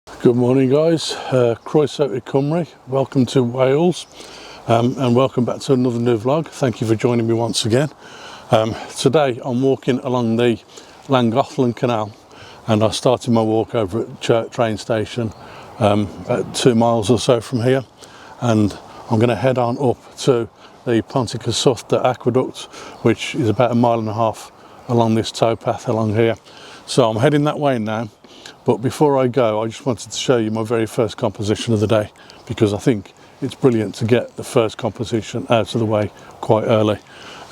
Good morning guys, Pontcysyllte Aquaduct, welcome to Wales and welcome back to another new vlog. Thank you for joining me once again. Today I'm walking along the Pontcysyllte Canal and I started my walk over at Church train station about 2 miles or so from here, and I'm going to head on up to the Pontcysyllte Aquaduct, which is about 1.5 miles along this towpath along here. So I'm heading that way now. But before I go, I just wanted to show you my very first composition of the day, because I think it's brilliant to get the first composition out of the way quite early.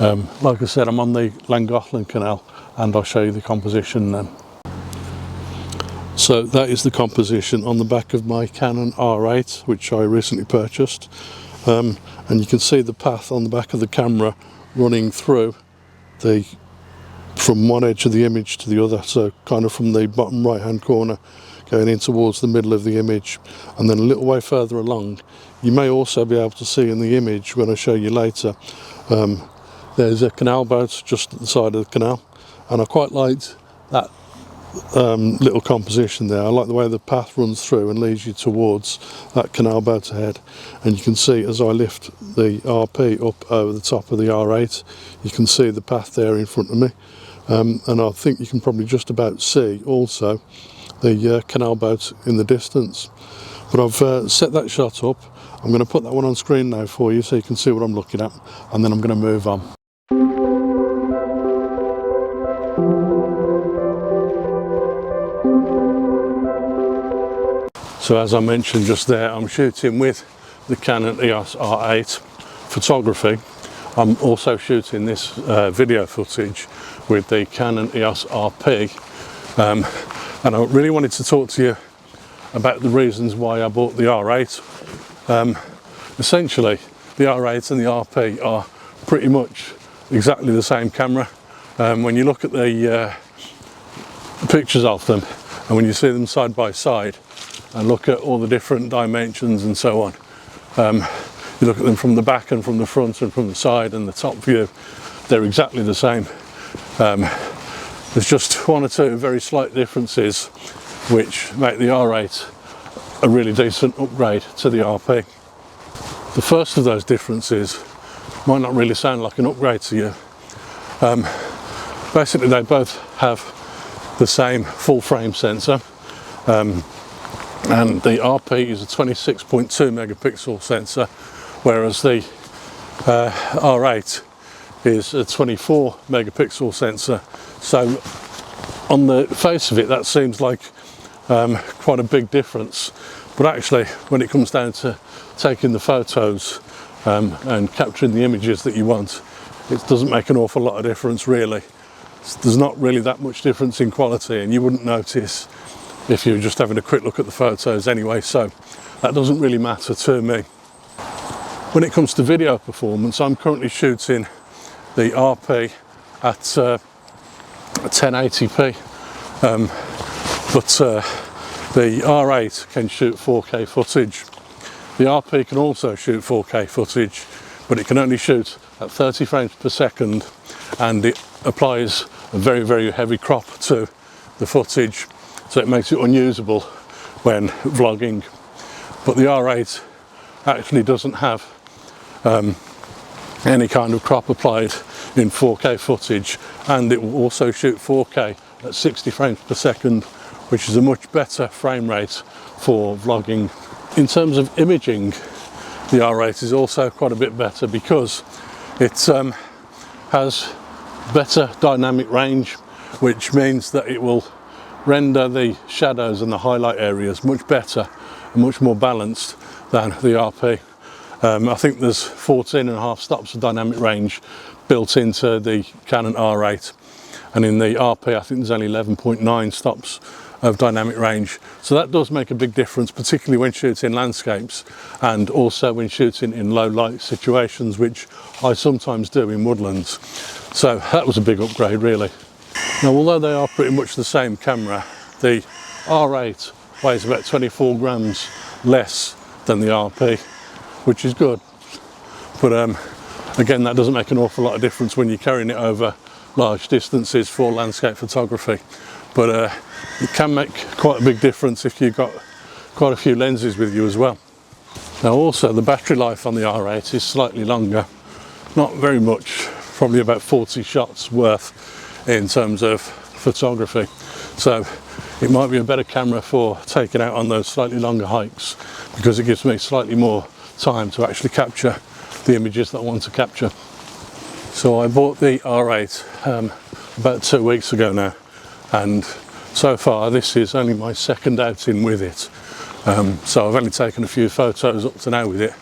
Like I said, I'm on the Pontcysyltte Canal and I'll show you the composition then. So that is the composition on the back of my Canon R8, which I recently purchased. And you can see the path on the back of the camera running through from one edge of the image to the other, so kind of from the bottom right hand corner going in towards the middle of the image, and then a little way further along you may also be able to see in the image when I show you later, there's a canal boat just at the side of the canal, and I quite liked that little composition there. I like the way the path runs through and leads you towards that canal boat ahead, and you can see as I lift the RP up over the top of the R8, you can see the path there in front of me. And I think you can probably just about see also the canal boat in the distance. But I've set that shot up. I'm going to put that one on screen now for you so you can see what I'm looking at, and then I'm going to move on. So as I mentioned just there, I'm shooting with the Canon EOS R8 photography. I'm also shooting this video footage with the Canon EOS RP, and I really wanted to talk to you about the reasons why I bought the R8. Essentially, the R8 and the RP are pretty much exactly the same camera. When you look at the pictures of them and when you see them side by side and look at all the different dimensions and so on, you look at them from the back and from the front and from the side and the top view, they're exactly the same. There's just one or two very slight differences which make the R8 a really decent upgrade to the RP. The first of those differences might not really sound like an upgrade to you. Basically they both have the same full frame sensor, and the RP is a 26.2 megapixel sensor, whereas the R8 is a 24 megapixel sensor. So on the face of it that seems like quite a big difference, but actually when it comes down to taking the photos and capturing the images that you want, it doesn't make an awful lot of difference really. There's not really that much difference in quality, and you wouldn't notice if you're just having a quick look at the photos anyway, so that doesn't really matter to me. When it comes to video performance, I'm currently shooting the RP at 1080p, but the R8 can shoot 4K footage. The RP can also shoot 4K footage, but it can only shoot at 30 frames per second, and it applies a very, very heavy crop to the footage, so it makes it unusable when vlogging. But the R8 actually doesn't have any kind of crop applied in 4K footage, and it will also shoot 4K at 60 frames per second, which is a much better frame rate for vlogging. In terms of imaging, the R8 is also quite a bit better because it has better dynamic range, which means that it will render the shadows and the highlight areas much better and much more balanced than the RP. I think there's 14.5 stops of dynamic range built into the Canon R8, and in the RP I think there's only 11.9 stops of dynamic range. So that does make a big difference, particularly when shooting landscapes and also when shooting in low light situations, which I sometimes do in woodlands. So that was a big upgrade really. Now although they are pretty much the same camera, the R8 weighs about 24 grams less than the RP, which is good, but again that doesn't make an awful lot of difference when you're carrying it over large distances for landscape photography. But it can make quite a big difference if you've got quite a few lenses with you as well. Now also the battery life on the R8 is slightly longer, not very much, probably about 40 shots worth in terms of photography. So it might be a better camera for taking out on those slightly longer hikes, because it gives me slightly more time to actually capture the images that I want to capture. So I bought the R8 about 2 weeks ago now, and so far this is only my second outing with it. So I've only taken a few photos up to now with it,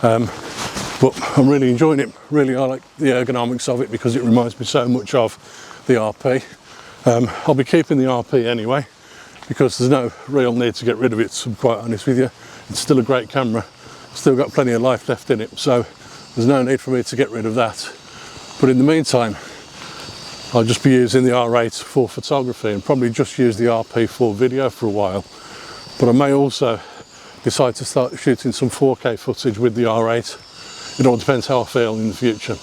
but I'm really enjoying it. Really, I like the ergonomics of it because it reminds me so much of the RP. I'll be keeping the RP anyway, because there's no real need to get rid of it, to be quite honest with you. It's still a great camera, still got plenty of life left in it, so there's no need for me to get rid of that. But in the meantime, I'll just be using the R8 for photography and probably just use the RP for video for a while. But I may also decide to start shooting some 4K footage with the R8. It all depends how I feel in the future.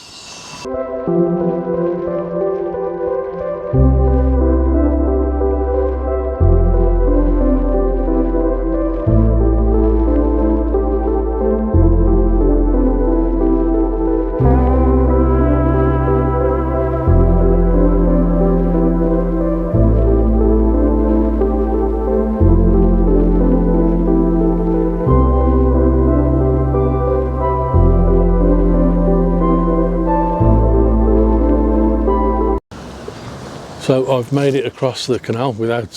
So I've made it across the canal without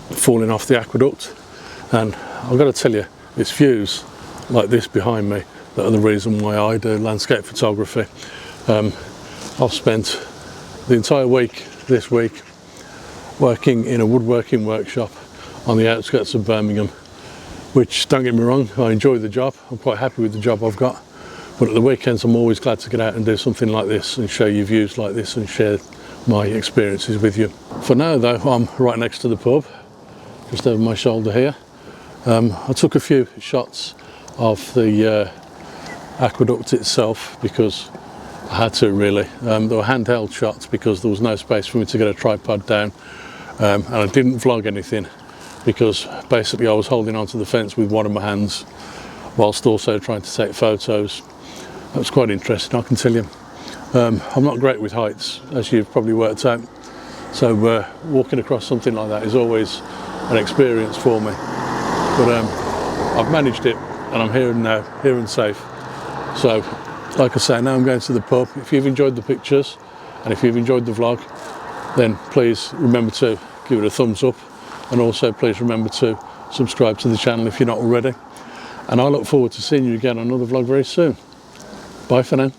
falling off the aqueduct, and I've got to tell you, it's views like this behind me that are the reason why I do landscape photography. I've spent the entire week this week working in a woodworking workshop on the outskirts of Birmingham, which, don't get me wrong, I enjoy the job. I'm quite happy with the job I've got, but at the weekends I'm always glad to get out and do something like this and show you views like this and share my experiences with you. For now though, I'm right next to the pub, just over my shoulder here. I took a few shots of the aqueduct itself because I had to, really. They were handheld shots because there was no space for me to get a tripod down, and I didn't vlog anything because basically I was holding onto the fence with one of my hands whilst also trying to take photos. That was quite interesting, I can tell you. I'm not great with heights, as you've probably worked out, so walking across something like that is always an experience for me. But I've managed it, and I'm here and now, here and safe. So, like I say, now I'm going to the pub. If you've enjoyed the pictures, and if you've enjoyed the vlog, then please remember to give it a thumbs up, and also please remember to subscribe to the channel if you're not already. And I look forward to seeing you again on another vlog very soon. Bye for now.